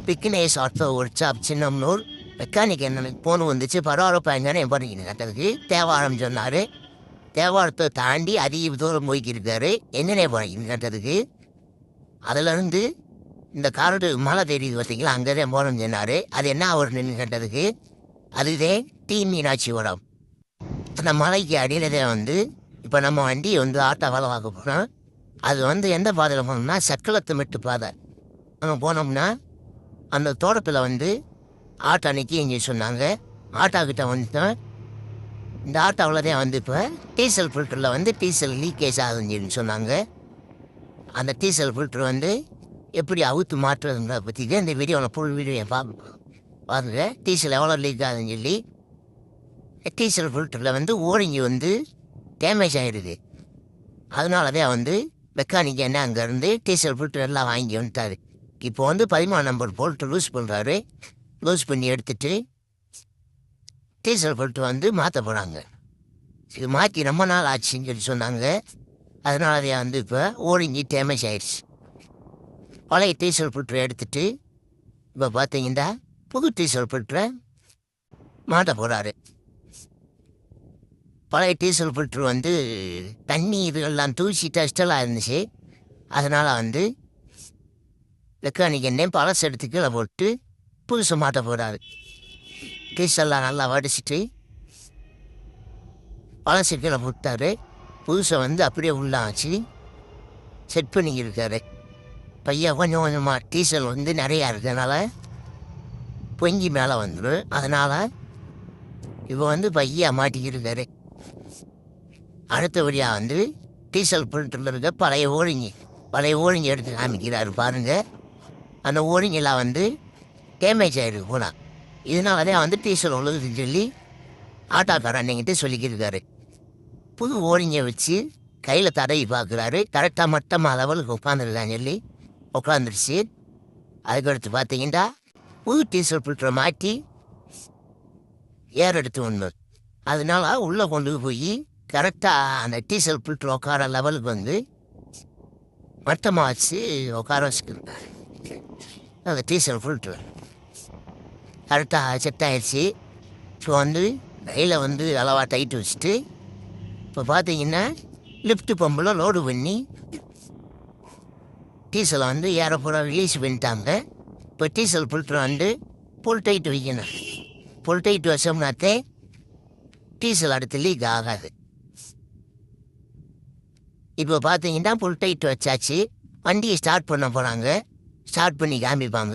Vignesh auto workshop Chinnamanur mechanic எனக்கு phone வந்துச்சு. பரவாயில்ல எங்கன்னு பண்ணிக்கிங்க கட்டதுக்கு தேவாரம் சொன்னார். தேவாரத்தை தாண்டி அதிக தூரம் போய்க்கிருக்காரு. என்னென்ன பண்ணிக்கிங்க கட்டதுக்கு அதிலேருந்து இந்த காரடு மலை தெரியுது பார்த்தீங்களா, அங்கே தான் போகணும்னு சொன்னார். அது என்ன அவர் நின்று கேட்டதுக்கு அதுதே டி மீனாட்சிபுரம். அந்த மலைக்கு அடியில் தான் வந்து இப்போ நம்ம வண்டி வந்து ஆட்டோ வேலை பார்க்க போகிறோம். அது வந்து எந்த பாதையில் போனோம்னா சக்கலத்து மெட்டு பாதை. அங்கே போனோம்னா அந்த தோட்டத்தில் வந்து ஆட்டோ நிற்கி இங்கே சொன்னாங்க. ஆட்டோக்கிட்ட வந்துட்டோம். இந்த ஆட்டோவில் தான் வந்து இப்போ டீசல் ஃபில்டரில் வந்து டீசல் லீக்கேஜ் ஆகுதுன்னு சொன்னாங்க. அந்த டீசல் ஃபில்டர் வந்து எப்படி அவுத்து மாற்றுறதுங்களை பற்றி தான் இந்த வீடியோவில் ஃபுல் வீடியோ பாருங்க. டீசல் எவ்வளோ லீக் ஆகுதுன்னு சொல்லி டீசல் ஃபில்டரில் வந்து ஓரிஞ்சி வந்து டேமேஜ் ஆகிடுது. அதனால தான் வந்து மெக்கானிக் என்ன அங்கேருந்து டீசல் ஃபில்டர் எல்லாம் வாங்கி வந்துட்டார். இப்போ வந்து 13 நம்பர் போல்ட்டு லூஸ் பண்ணுறாரு. லூஸ் பண்ணி எடுத்துகிட்டு டீசல் ஃபில்டர் வந்து மாற்ற போகிறாங்க. இது மாற்றி ரொம்ப நாள் ஆச்சுன்னு சொல்லி சொன்னாங்க. அதனால தான் வந்து இப்போ ஓரிஞ்சி டேமேஜ் ஆகிடுச்சு. பழைய டீசல் ஃபில்டரை எடுத்துகிட்டு இப்போ பார்த்தீங்கன்னா புது டீசல் ஃபில்டரை மாட்ட போகிறாரு. பழைய டீசல் ஃபில்ட்ரு வந்து தண்ணி இதெல்லாம் தூசி டஸ்டெல்லாம் இருந்துச்சு. அதனால் வந்து மெக்கானிக் என்ன பழசு எடுத்து கீழே போட்டு புதுசு மாட்ட போகிறாரு. டீசல்லாம் நல்லா வடிச்சிட்டு பழசு கீழே போட்டார். புதுசை வந்து அப்படியே உள்ளாச்சு செட் பண்ணிக்கிருக்காரு. பையன் கொஞ்சம் கொஞ்சமாக டீசல் வந்து நிறையா இருக்கிறதுனால பொங்கி மேலே வந்துடும். அதனால் இப்போ வந்து பையன் மாட்டிக்கிருக்காரு. அடுத்தபடியாக வந்து டீசல் ஃபில்டரில் இருக்க பழைய ஓரிஞ்சி எடுத்து காமிக்கிறாரு பாருங்கள். அந்த ஓரிஞ்செல்லாம் வந்து டேமேஜ் ஆகிருக்கு போனால். இதனால தான் வந்து டீசல் உழுதுன்னு சொல்லி ஆட்டோக்காரன் அன்னைங்கிட்ட சொல்லிக்கிருக்காரு. புது ஓரிஞ்சை வச்சு கையில் தடவி பார்க்குறாரு. கரெக்டாக மட்டமாக லெவலுக்கு உட்காந்துருக்கான்னு சொல்லி உட்காந்துருச்சு. அதுக்கடுத்து பார்த்தீங்கன்னா புது டீசல் ஃபில்டரை மாட்டி ஏர் எடுத்து வந்தோம். அதனால உள்ளே கொண்டு போய் கரெக்டாக அந்த டீசல் ஃபில்டர் உட்கார லெவலுக்கு வந்து மட்டமாக வச்சு உட்கார வச்சுக்கிருக்காரு. அந்த டீசல் ஃபில்ட்ரு கரெக்டாக செட் ஆகிடுச்சு. ஸோ வந்து கையில் வந்து அளவாக டைட்டு வச்சுட்டு இப்போ பார்த்தீங்கன்னா லிஃப்ட்டு பம்பில் லோடு பண்ணி டீசலை வந்து ஏறப்பூரா ரிலீஸ் பண்ணிட்டாங்க. இப்போ டீசல் ஃபில்ட்ரு வந்து ஃபுல் டைட் வைக்கணும். ஃபுல் டைட் வச்சோம்னாத்தே டீசல் அடுத்து லீக் ஆகாது. இப்போ பார்த்தீங்கன்னா ஃபுல் டைட் வச்சாச்சு. வண்டியை ஸ்டார்ட் பண்ண போகிறாங்க. ஸ்டார்ட் பண்ணி காமிப்பாங்க.